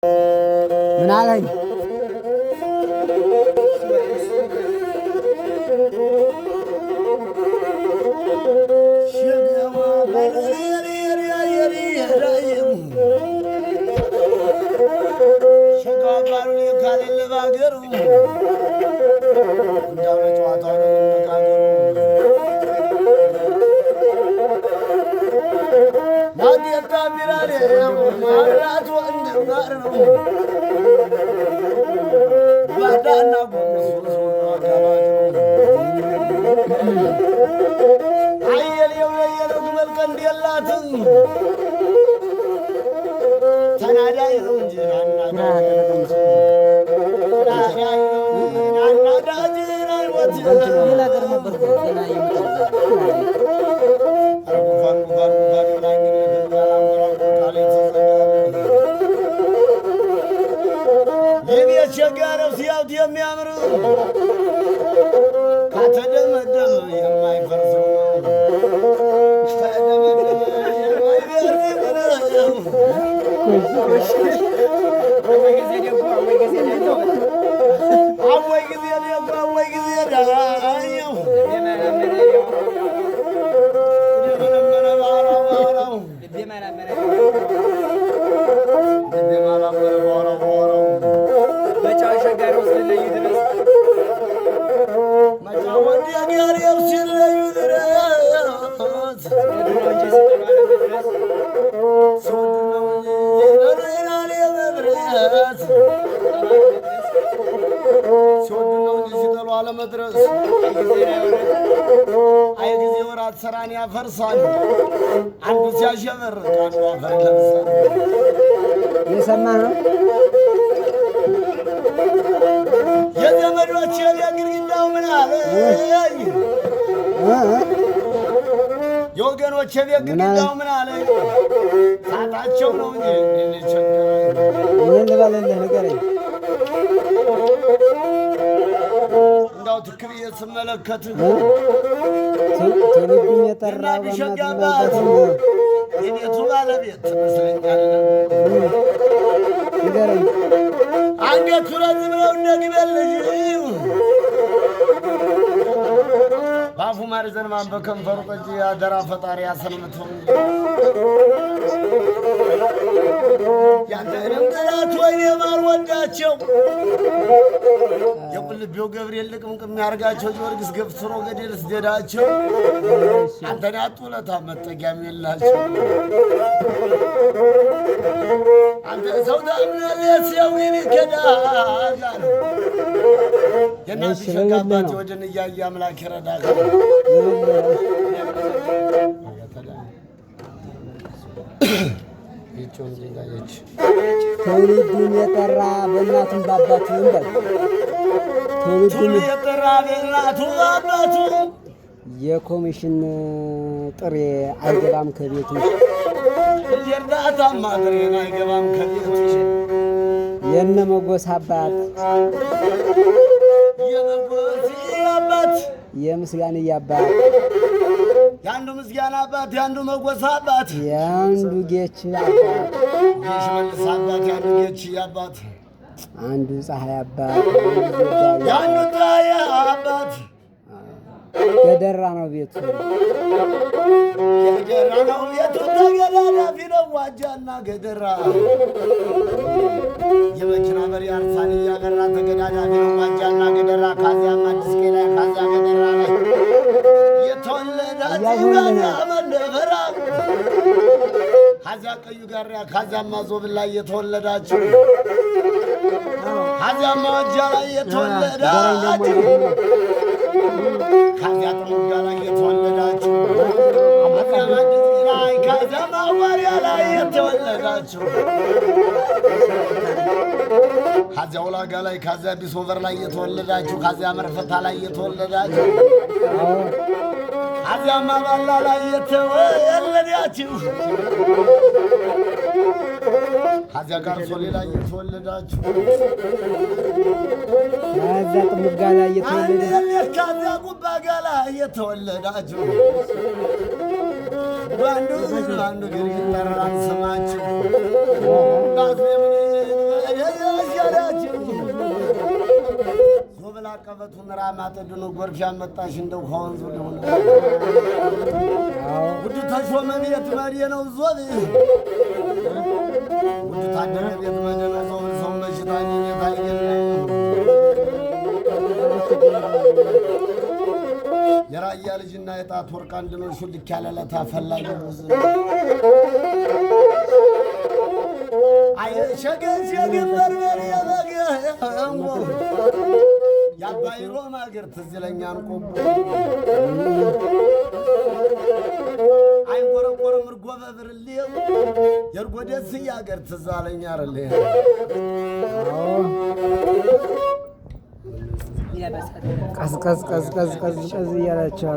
ምን አለኝ? ሰራን ያፈርሳል አንዱ ሲያሸበር አንዱ አፈር ለብሳል የሰማህ ነው የዘመዶች የግድግዳው ምን አለ የወገኖች የግድግዳው ምን አለ ታጣቸው ነው እንጂ ምን ልበልልህ ንገረኝ እንዳው ትክብዬ ስመለከት ትውልዱን የጠራ ሸጋባት የቤቱ ባለቤት ትመስለኛለህ ንገረኝ አንገቱ ረዝም ነው እንደ ግመል ልጅ በአፉ ማር ዘንባን በከንፈሩ ጠጅ አደራ ፈጣሪ ያሰልምተው ያንተንም ጠላት ወይኔ ማር ወዳቸው የቁልቤው ገብርኤል ልቅምቅም ያርጋቸው ጊዮርጊስ ገፍትሮ ገደል ስደዳቸው አንተን ያጡ ለታ መጠጊያም የላቸው አንተ ሰው ታምናለህ ሲያዊን ይከዳል የናት ሸጋባት ወደን እያየ አምላክ ይረዳል ትውልዱን የጠራ በእናቱም በአባቱም በል ትውልዱን የጠራ በእናቱም በአባቱም የኮሚሽን ጥሬ አይገባም ከቤቱ የእርዳታማ ጥሬን አይገባም ከቤቱ የነ መጎስ አባት የመጎስ አባት የምስጋንዬ አባት የአንዱ ምስጋና አባት የአንዱ መጎስ አባት የአንዱ ጌች አባት የሽመልስ አባት የአንዱ ጌች አባት አንዱ ፀሐይ አባት የአንዱ ፀሐይ አባት ገደራ ነው ቤቱ ገደራ ነው ቤቱ ተገዳዳፊ ነው ዋጃና ገደራ የመኪና መሪ አርሳን እያገራ ተገዳዳፊ ነው ዋጃና ገደራ ካዚያም አዲስ ላይ ካዛ ገደራ ላይ የተወለዳችሁ መንደፈራ ካዚያ ቀዩ ጋሪያ ካዚያማ ዞብል ላይ የተወለዳችሁ ካዚያማ ወጃ ላይ የተወለዳችሁ ካዚያ ጥሙጋ ላይ የተወለዳችሁ ላይ ካዚያማ ዋሪያ ላይ የተወለዳችሁ ካዚያ ውላጋ ላይ ካዚያ ቢሶቨር ላይ የተወለዳችሁ ካዚያ መርፈታ ላይ የተወለዳችሁ ካዚያ ማባላ ላይ የተወለዳችሁ ካዚያ ጋርሶሌ ላይ የተወለዳችሁ ካዚያ ጥሙጋ ላይ የተወለዳችሁ ካዚያ ጉባጋ ላይ የተወለዳችሁ አንዱ ግርግር ጠራን ስማችሁ ቀበቱን ራማት ድኖ ጎርፍ ያመጣሽ እንደው ከወንዙ ሊሆን ውድ ተሾመ ቤት መሪ ነው ዞብ ውድ ታደረ ቤት መሪ ነው ዞብ ሰው በሽታ ቤት አይገኝ የራያ ልጅና የጣት ወርቅ አንድ ነው ሹልክ ያለለታ ፈላጊ ሙዝ አይ ሸገን በርበሬ የበገ አንጎ ያባይሮ ማገር ትዝ ይለኛል ቆቦ አይንቆረቆርም እርጎ በብርሌ የእርጎ ደስ ያገር ትዝ አለኝ አይደል ቀዝቀዝ እያላቸው